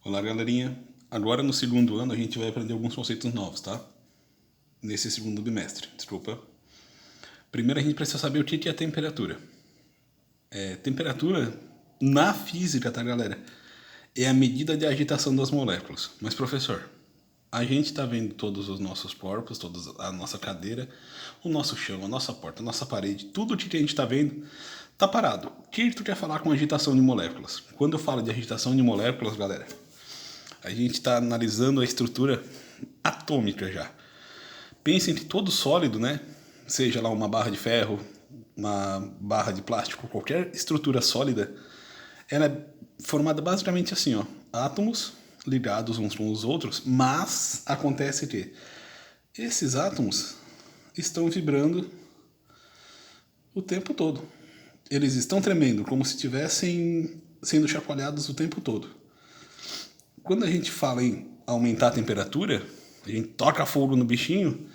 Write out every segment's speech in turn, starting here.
Olá, galerinha. Agora no segundo ano a gente vai aprender alguns conceitos novos, tá? Nesse segundo bimestre, desculpa. Primeiro a gente precisa saber o que é temperatura. Temperatura, na física, tá, galera? É a medida de agitação das moléculas. Mas, professor, a gente tá vendo todos os nossos corpos, toda a nossa cadeira, o nosso chão, a nossa porta, a nossa parede, tudo o que a gente tá vendo tá parado. O que tu quer falar com agitação de moléculas? Quando eu falo de agitação de moléculas, galera, a gente está analisando a estrutura atômica já. Pensem que todo sólido, né? Seja lá uma barra de ferro, uma barra de plástico, qualquer estrutura sólida, ela é formada basicamente assim, ó, átomos ligados uns com os outros, mas acontece que esses átomos estão vibrando o tempo todo. Eles estão tremendo, como se estivessem sendo chacoalhados o tempo todo. Quando a gente fala em aumentar a temperatura, a gente toca fogo no bichinho,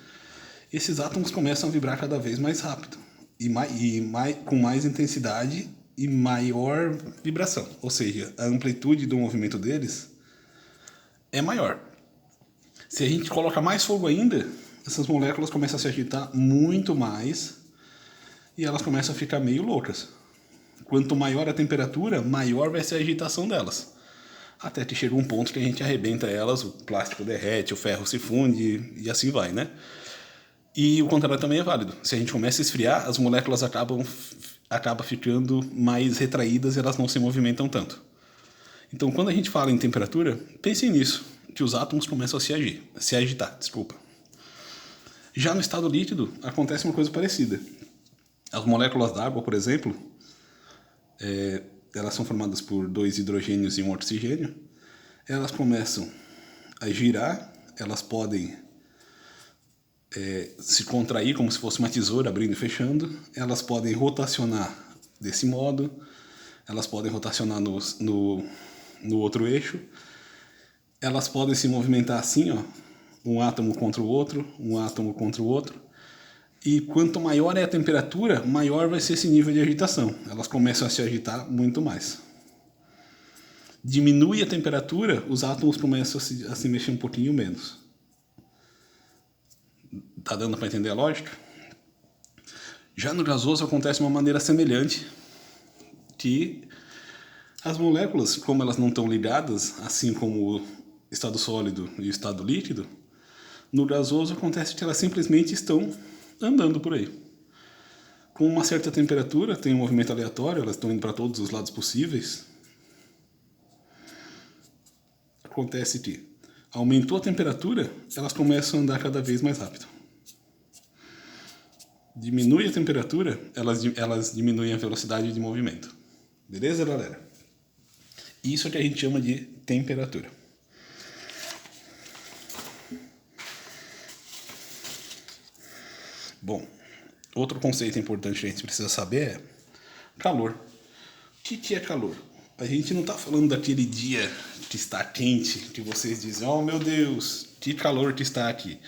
esses átomos começam a vibrar cada vez mais rápido com mais intensidade e maior vibração. Ou seja, a amplitude do movimento deles é maior. Se a gente coloca mais fogo ainda, essas moléculas começam a se agitar muito mais e elas começam a ficar meio loucas. Quanto maior a temperatura, maior vai ser a agitação delas. Até que chega um ponto que a gente arrebenta elas, o plástico derrete, o ferro se funde e assim vai, né? E o contrário também é válido. Se a gente começa a esfriar, as moléculas acabam ficando mais retraídas e elas não se movimentam tanto. Então, quando a gente fala em temperatura, pensem nisso, que os átomos começam a se agitar, desculpa. Já no estado líquido, acontece uma coisa parecida. As moléculas d'água, por exemplo, elas são formadas por 2 hidrogênios e um oxigênio. Elas começam a girar, elas podem se contrair como se fosse uma tesoura abrindo e fechando, elas podem rotacionar desse modo, elas podem rotacionar no outro eixo, elas podem se movimentar assim, ó, um átomo contra o outro, um átomo contra o outro. E quanto maior é a temperatura, maior vai ser esse nível de agitação. Elas começam a se agitar muito mais. Diminui a temperatura, os átomos começam a se mexer um pouquinho menos. Tá dando para entender a lógica? Já no gasoso acontece de uma maneira semelhante, que as moléculas, como elas não estão ligadas, assim como o estado sólido e o estado líquido, no gasoso acontece que elas simplesmente estão andando por aí. Com uma certa temperatura, tem um movimento aleatório, elas estão indo para todos os lados possíveis. Acontece que aumentou a temperatura, elas começam a andar cada vez mais rápido. Diminui a temperatura, elas diminuem a velocidade de movimento. Beleza, galera? Isso é que a gente chama de temperatura. Bom, outro conceito importante que a gente precisa saber é calor. O que é calor? A gente não está falando daquele dia que está quente, que vocês dizem, oh meu Deus, que calor que está aqui.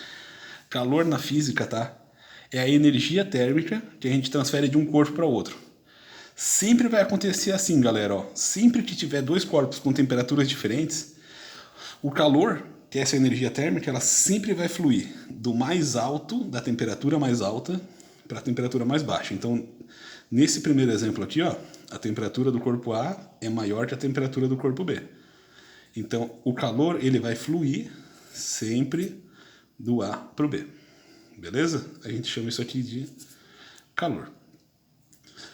Calor na física, tá? É a energia térmica que a gente transfere de um corpo para outro. Sempre vai acontecer assim, galera. Ó. Sempre que tiver dois corpos com temperaturas diferentes, o calor, que é essa energia térmica, ela sempre vai fluir do mais alto, da temperatura mais alta, para a temperatura mais baixa. Então, nesse primeiro exemplo aqui, ó, a temperatura do corpo A é maior que a temperatura do corpo B. Então, o calor ele vai fluir sempre do A para o B. Beleza? A gente chama isso aqui de calor.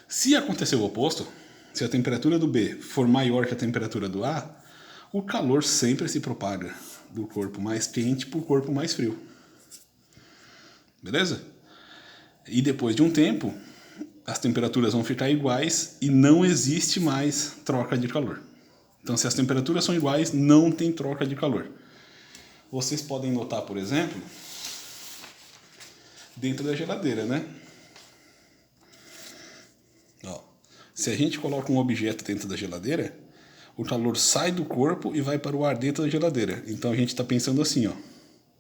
Se acontecer o oposto, se a temperatura do B for maior que a temperatura do A, o calor sempre se propaga do corpo mais quente para o corpo mais frio. Beleza? E depois de um tempo, as temperaturas vão ficar iguais e não existe mais troca de calor. Então, se as temperaturas são iguais, não tem troca de calor. Vocês podem notar, por exemplo, dentro da geladeira, né? Ó, se a gente coloca um objeto dentro da geladeira, o calor sai do corpo e vai para o ar dentro da geladeira. Então a gente está pensando assim, ó,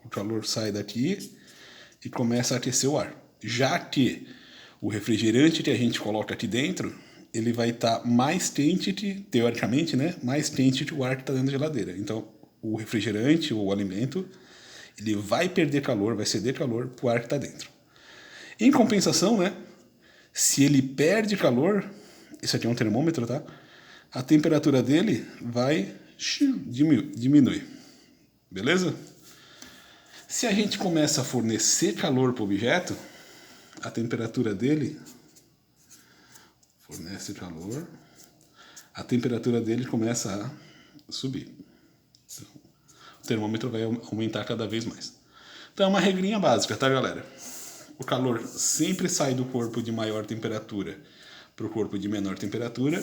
o calor sai daqui e começa a aquecer o ar. Já que o refrigerante que a gente coloca aqui dentro, ele vai estar mais quente, teoricamente, né? Mais quente que o ar que está dentro da geladeira. Então, o refrigerante ou o alimento, ele vai perder calor, vai ceder calor para o ar que está dentro. Em compensação, né? Se ele perde calor, isso aqui é um termômetro, tá? A temperatura dele vai diminuir. Beleza? Se a gente começa a fornecer calor para o objeto, a temperatura dele fornece calor, a temperatura dele começa a subir. Então, o termômetro vai aumentar cada vez mais. Então é uma regrinha básica, tá, galera? O calor sempre sai do corpo de maior temperatura para o corpo de menor temperatura.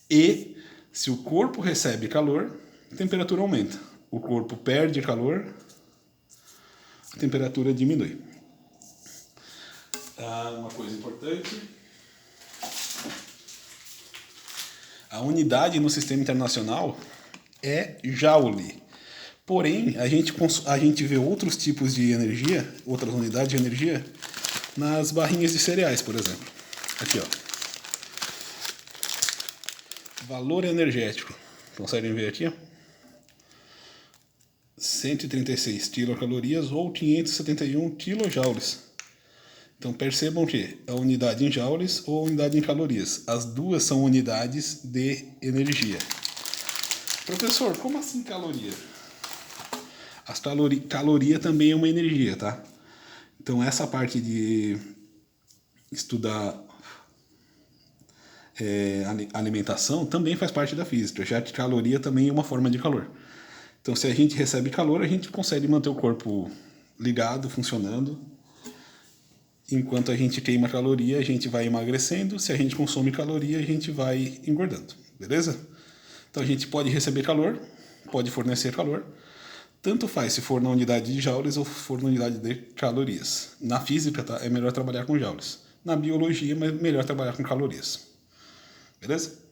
E se o corpo recebe calor, a temperatura aumenta. O corpo perde calor, a temperatura diminui. Uma coisa importante. A unidade no sistema internacional é joule. Porém, a gente vê outros tipos de energia, outras unidades de energia, nas barrinhas de cereais, por exemplo. Aqui, ó. Valor energético. Conseguem ver aqui, ó? 136 quilocalorias ou 571 quilojoules. Então percebam que a unidade em joules ou a unidade em calorias. As duas são unidades de energia. Professor, como assim caloria? Caloria também é uma energia, tá? Então essa parte de estudar alimentação também faz parte da física, já que caloria também é uma forma de calor. Então se a gente recebe calor, a gente consegue manter o corpo ligado, funcionando. Enquanto a gente queima caloria, a gente vai emagrecendo. Se a gente consome caloria, a gente vai engordando. Beleza? Então a gente pode receber calor, pode fornecer calor. Tanto faz se for na unidade de joules ou for na unidade de calorias. Na física, tá, é melhor trabalhar com joules. Na biologia, é melhor trabalhar com calorias. Beleza?